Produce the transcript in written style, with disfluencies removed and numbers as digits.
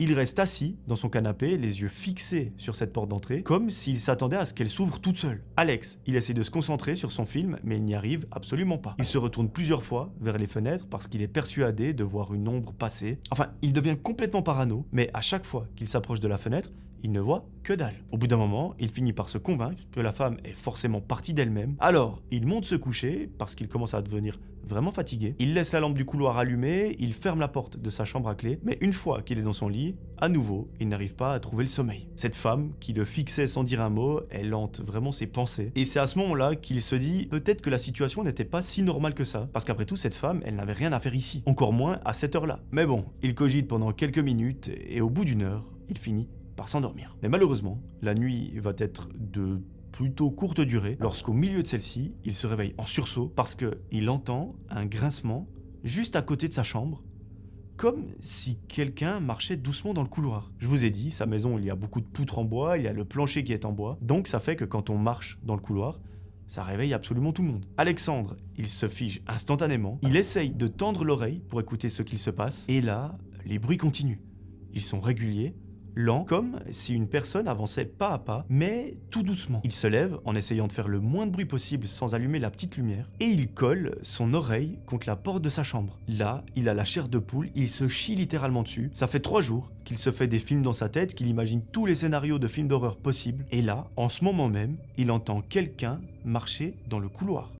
Il reste assis dans son canapé, les yeux fixés sur cette porte d'entrée, comme s'il s'attendait à ce qu'elle s'ouvre toute seule. Alex, il essaie de se concentrer sur son film, mais il n'y arrive absolument pas. Il se retourne plusieurs fois vers les fenêtres parce qu'il est persuadé de voir une ombre passer. Enfin, il devient complètement parano, mais à chaque fois qu'il s'approche de la fenêtre, il ne voit que dalle. Au bout d'un moment, il finit par se convaincre que la femme est forcément partie d'elle-même. Alors, il monte se coucher parce qu'il commence à devenir vraiment fatigué. Il laisse la lampe du couloir allumée, il ferme la porte de sa chambre à clé, mais une fois qu'il est dans son lit, à nouveau, il n'arrive pas à trouver le sommeil. Cette femme, qui le fixait sans dire un mot, elle hante vraiment ses pensées. Et c'est à ce moment-là qu'il se dit peut-être que la situation n'était pas si normale que ça, parce qu'après tout, cette femme, elle n'avait rien à faire ici. Encore moins à cette heure-là. Mais bon, il cogite pendant quelques minutes, et au bout d'une heure, il finit par s'endormir. Mais malheureusement, la nuit va être de plutôt courte durée lorsqu'au milieu de celle-ci, il se réveille en sursaut parce qu'il entend un grincement juste à côté de sa chambre, comme si quelqu'un marchait doucement dans le couloir. Je vous ai dit, sa maison, il y a beaucoup de poutres en bois, il y a le plancher qui est en bois, donc ça fait que quand on marche dans le couloir, ça réveille absolument tout le monde. Alexandre, il se fige instantanément, il essaye de tendre l'oreille pour écouter ce qu'il se passe, et là, les bruits continuent. Ils sont réguliers, lent, comme si une personne avançait pas à pas, mais tout doucement. Il se lève en essayant de faire le moins de bruit possible sans allumer la petite lumière, et il colle son oreille contre la porte de sa chambre. Là, il a la chair de poule, il se chie littéralement dessus. Ça fait 3 jours qu'il se fait des films dans sa tête, qu'il imagine tous les scénarios de films d'horreur possibles, et là, en ce moment même, il entend quelqu'un marcher dans le couloir.